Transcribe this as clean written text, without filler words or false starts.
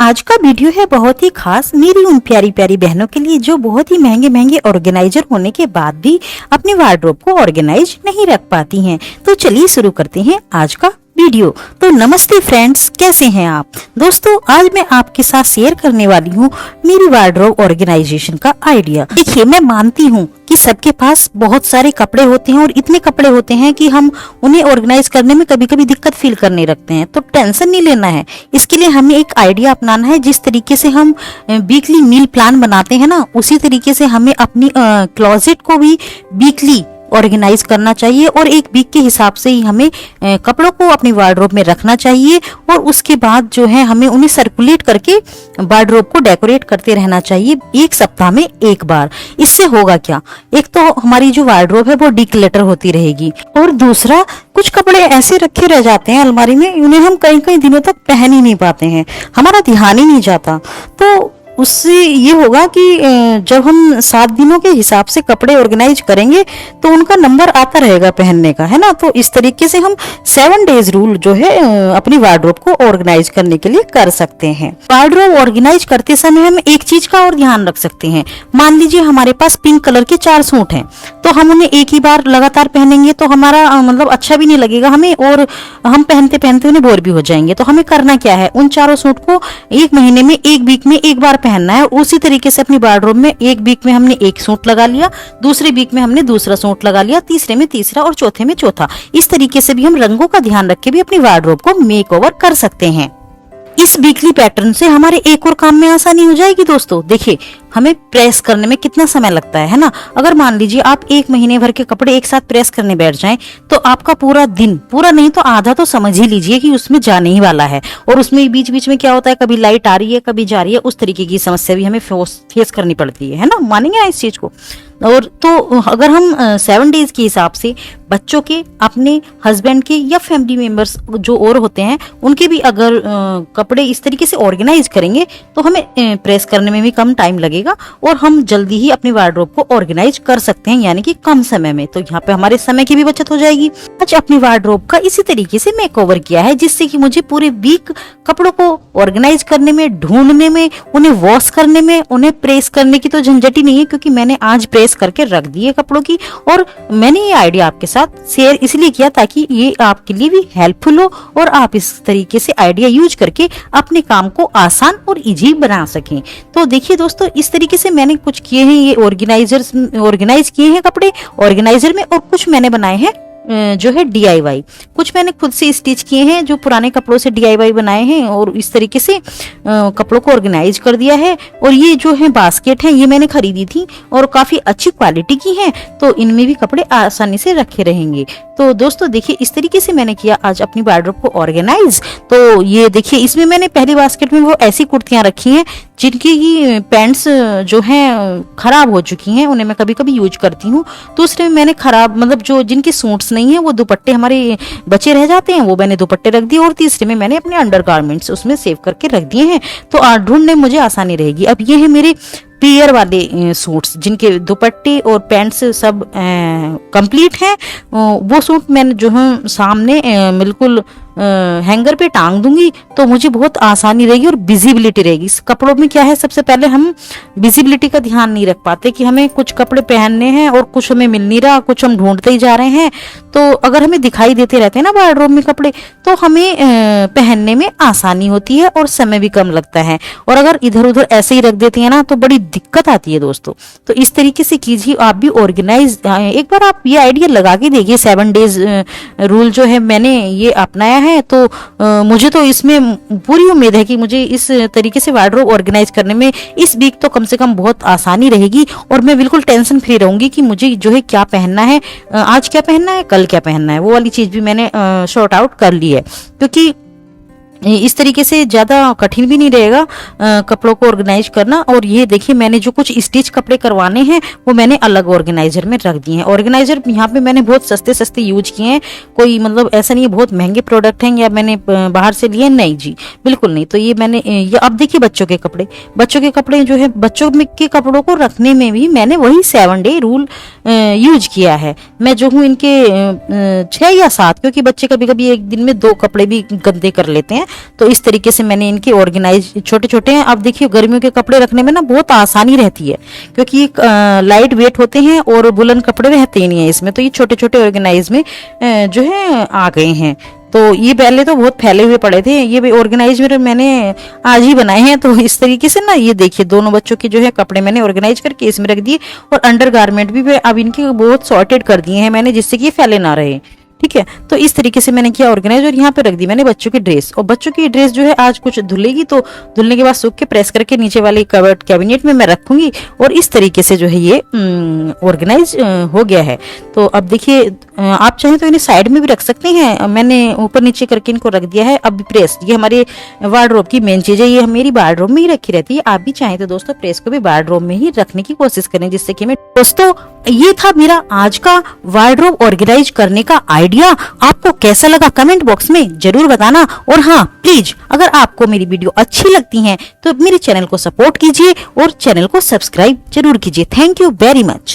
आज का वीडियो है बहुत ही खास मेरी उन प्यारी प्यारी बहनों के लिए जो बहुत ही महंगे महंगे ऑर्गेनाइजर होने के बाद भी अपने वार्डरोब को ऑर्गेनाइज नहीं रख पाती हैं। तो चलिए शुरू करते हैं आज का वीडियो। तो नमस्ते फ्रेंड्स, कैसे हैं आप दोस्तों। आज मैं आपके साथ शेयर करने वाली हूँ मेरी वार्डरोब ऑर्गेनाइजेशन का आइडिया। देखिए, मैं मानती हूँ कि सबके पास बहुत सारे कपड़े होते हैं और इतने कपड़े होते हैं कि हम उन्हें ऑर्गेनाइज करने में कभी कभी दिक्कत फील करने लगते हैं। तो टेंशन नहीं लेना है, इसके लिए हमें एक आइडिया अपनाना है। जिस तरीके से हम वीकली मील प्लान बनाते हैं ना, उसी तरीके से हमें अपनी क्लोजेट को भी वीकली ऑर्गेनाइज करना चाहिए और एक वीक के हिसाब से ही हमें कपड़ों को अपनी वार्डरोब में रखना चाहिए और उसके बाद जो है हमें उन्हें सर्कुलेट करके वार्डरोब को डेकोरेट करते रहना चाहिए एक सप्ताह में एक बार। इससे होगा क्या, एक तो हमारी जो वार्डरोब है वो डिक्लटर होती रहेगी और दूसरा कुछ कपड़े ऐसे रखे रह जाते हैं अलमारी में, उन्हें हम कई कई दिनों तक पहन ही नहीं पाते हैं, हमारा ध्यान ही नहीं जाता। तो उससे ये होगा कि जब हम 7 दिनों के हिसाब से कपड़े ऑर्गेनाइज करेंगे तो उनका नंबर आता रहेगा पहनने का, है ना। तो इस तरीके से हम 7 डेज रूल जो है अपनी वार्डरोब को ऑर्गेनाइज करने के लिए कर सकते हैं। वार्डरोब ऑर्गेनाइज करते समय हम एक चीज का और ध्यान रख सकते हैं। मान लीजिए हमारे पास पिंक कलर के 4 सूट हैं, तो हम उन्हें एक ही बार लगातार पहनेंगे तो हमारा मतलब अच्छा भी नहीं लगेगा हमें और हम पहनते पहनते उन्हें बोर भी हो जाएंगे। तो हमें करना क्या है, उन 4 सूट को एक महीने में एक वीक में एक बार पहनना है। उसी तरीके से अपनी वार्डरोब में एक वीक में हमने एक सूट लगा लिया, दूसरे वीक में हमने दूसरा सूट लगा लिया, तीसरे में तीसरा और चौथे में चौथा। इस तरीके से भी हम रंगों का ध्यान रख के भी अपनी वार्डरोब को मेक ओवर कर सकते हैं। इस वीकली पैटर्न से हमारे एक और काम में आसानी हो जाएगी दोस्तों। देखिए, हमें प्रेस करने में कितना समय लगता है ना। अगर मान लीजिए आप एक महीने भर के कपड़े एक साथ प्रेस करने बैठ जाएं तो आपका पूरा दिन, पूरा नहीं तो आधा तो समझ ही लीजिए कि उसमें जाने ही वाला है। और उसमें बीच बीच में क्या होता है, कभी लाइट आ रही है कभी जा रही है, उस तरीके की समस्या भी हमें फेस करनी पड़ती है ना। मानेंगे ना इस चीज को। और तो अगर हम 7 डेज के हिसाब से बच्चों के, अपने हस्बैंड के या फैमिली मेंबर्स जो और होते हैं उनके भी अगर कपड़े इस तरीके से ऑर्गेनाइज करेंगे तो हमें प्रेस करने में भी कम टाइम लगेगा और हम जल्दी ही अपनी वार्डरोब को ऑर्गेनाइज कर सकते हैं, यानी कि कम समय में। तो यहाँ पे हमारे समय की भी बचत हो जाएगी। आज अपनी वार्डरोब का इसी तरीके से मेकओवर किया है जिससे कि मुझे पूरे वीक कपड़ों को ऑर्गेनाइज करने में, ढूंढने में, उन्हें वॉश करने में, उन्हें प्रेस करने की तो झंझट ही नहीं है, क्योंकि मैंने आज प्रेस करके रख दिए कपड़ों की। और मैंने ये आइडिया आपके साथ शेयर इसलिए किया ताकि ये आपके लिए भी हेल्पफुल हो और आप इस तरीके से आइडिया यूज करके अपने काम को आसान और इजी बना सकें। तो देखिए दोस्तों, इस तरीके से मैंने कुछ किए हैं, ये ऑर्गेनाइज किए हैं कपड़े ऑर्गेनाइजर में, और कुछ मैंने बनाए हैं जो है DIY। कुछ मैंने खुद से स्टिच किए हैं, जो पुराने कपड़ों से DIY बनाए हैं और इस तरीके से कपड़ों को ऑर्गेनाइज कर दिया है। और ये जो है बास्केट है, ये मैंने खरीदी थी और काफी अच्छी क्वालिटी की है, तो इनमें भी कपड़े आसानी से रखे रहेंगे। तो दोस्तों देखिए, इस तरीके से मैंने किया आज अपनी वार्डरोब को ऑर्गेनाइज। तो ये देखिए, इसमें मैंने पहली बास्केट में वो ऐसी कुर्तियां रखी हैं जिनकी ही पैंट्स जो हैं खराब हो चुकी हैं, उन्हें मैं कभी कभी यूज करती हूँ। दूसरे में मैंने खराब मतलब जो जिनके सूट्स नहीं है, वो दुपट्टे हमारे बचे रह जाते हैं, वो मैंने दुपट्टे रख दिए। और तीसरे में मैंने अपने अंडरगारमेंट्स उसमें सेव करके रख दिए हैं, तो ढूंढने में मुझे आसानी रहेगी। अब ये है मेरे पेयर वाले सूट्स जिनके दुपट्टे और पैंट्स सब कंप्लीट हैं। वो सूट मैंने जो है सामने बिल्कुल हैंगर पे टांग दूंगी, तो मुझे बहुत आसानी रहेगी और विजिबिलिटी रहेगी। इस कपड़ों में क्या है, सबसे पहले हम विजिबिलिटी का ध्यान नहीं रख पाते कि हमें कुछ कपड़े पहनने हैं और कुछ हमें मिल नहीं रहा, कुछ हम ढूंढते ही जा रहे हैं। तो अगर हमें दिखाई देते रहते हैं ना वार्डरोब में कपड़े, तो हमें पहनने में आसानी होती है और समय भी कम लगता है। और अगर इधर उधर ऐसे ही रख देते हैं ना तो बड़ी दिक्कत आती है दोस्तों। तो इस तरीके से कीजिए आप भी ऑर्गेनाइज। एक बार आप ये आइडिया लगा के देखिए। 7 डेज रूल जो है मैंने ये अपनाया है, तो मुझे तो इसमें पूरी उम्मीद है कि मुझे इस तरीके से वार्डरोब ऑर्गेनाइज करने में इस वीक तो कम से कम बहुत आसानी रहेगी और मैं बिल्कुल टेंशन फ्री रहूंगी कि मुझे जो है क्या पहनना है, आज क्या पहनना है, कल क्या पहनना है। वो वाली चीज भी मैंने शॉर्ट आउट कर ली है, क्योंकि इस तरीके से ज्यादा कठिन भी नहीं रहेगा कपड़ों को ऑर्गेनाइज करना। और ये देखिए, मैंने जो कुछ स्टिच कपड़े करवाने हैं वो मैंने अलग ऑर्गेनाइजर में रख दिए हैं। ऑर्गेनाइजर यहाँ पे मैंने बहुत सस्ते सस्ते यूज किए हैं, कोई मतलब ऐसा नहीं है बहुत महंगे प्रोडक्ट हैं या मैंने बाहर से लिए, नहीं जी, बिल्कुल नहीं। तो ये मैंने ये अब देखिए, बच्चों के कपड़े जो है, बच्चों के कपड़ों को रखने में भी मैंने वही 7 डे रूल यूज किया है। मैं जो हूँ इनके 6 या 7, क्योंकि बच्चे कभी कभी एक दिन में 2 कपड़े भी गंदे कर लेते हैं, तो इस तरीके से मैंने इनके ऑर्गेनाइज, छोटे छोटे हैं। अब देखिए गर्मियों के कपड़े रखने में ना बहुत आसानी रहती है, क्योंकि लाइट वेट होते हैं और वुलन कपड़े रहते ही नहीं है इसमें, तो ये छोटे छोटे ऑर्गेनाइज में जो है आ गए हैं। तो ये पहले तो बहुत फैले हुए पड़े थे, ये भी ऑर्गेनाइज में मैंने आज ही बनाए हैं। तो इस तरीके से ना ये देखिए दोनों बच्चों के जो है कपड़े मैंने ऑर्गेनाइज करके इसमें रख दिए, और अंडर गारमेंट भी अब इनके बहुत सॉर्टेड कर दिए हैं मैंने, जिससे कि ये फैले ना रहे। ठीक है, तो इस तरीके से मैंने किया ऑर्गेनाइज, और यहाँ पे रख दी मैंने बच्चों की ड्रेस। और बच्चों की ड्रेस जो है आज कुछ धुलेगी, तो धुलने के बाद सूख के प्रेस करके नीचे वाले कवर्ड कैबिनेट में मैं रखूंगी, और इस तरीके से जो है ये ऑर्गेनाइज हो गया है। तो अब देखिए आप चाहें तो इन्हें साइड में भी रख सकते हैं, मैंने ऊपर नीचे करके इनको रख दिया है। अब प्रेस, ये हमारे वार्डरोब की मेन चीज है, ये मेरी वार्डरोब में ही रखी रहती है। आप भी चाहें तो दोस्तों प्रेस को भी वार्डरोब में ही रखने की कोशिश करें, जिससे कि मैं दोस्तों ये था मेरा आज का वार्डरोब ऑर्गेनाइज करने का आइडिया। आपको कैसा लगा कमेंट बॉक्स में जरूर बताना, और हाँ प्लीज अगर आपको मेरी वीडियो अच्छी लगती है तो मेरे चैनल को सपोर्ट कीजिए और चैनल को सब्सक्राइब जरूर कीजिए। Thank you very much.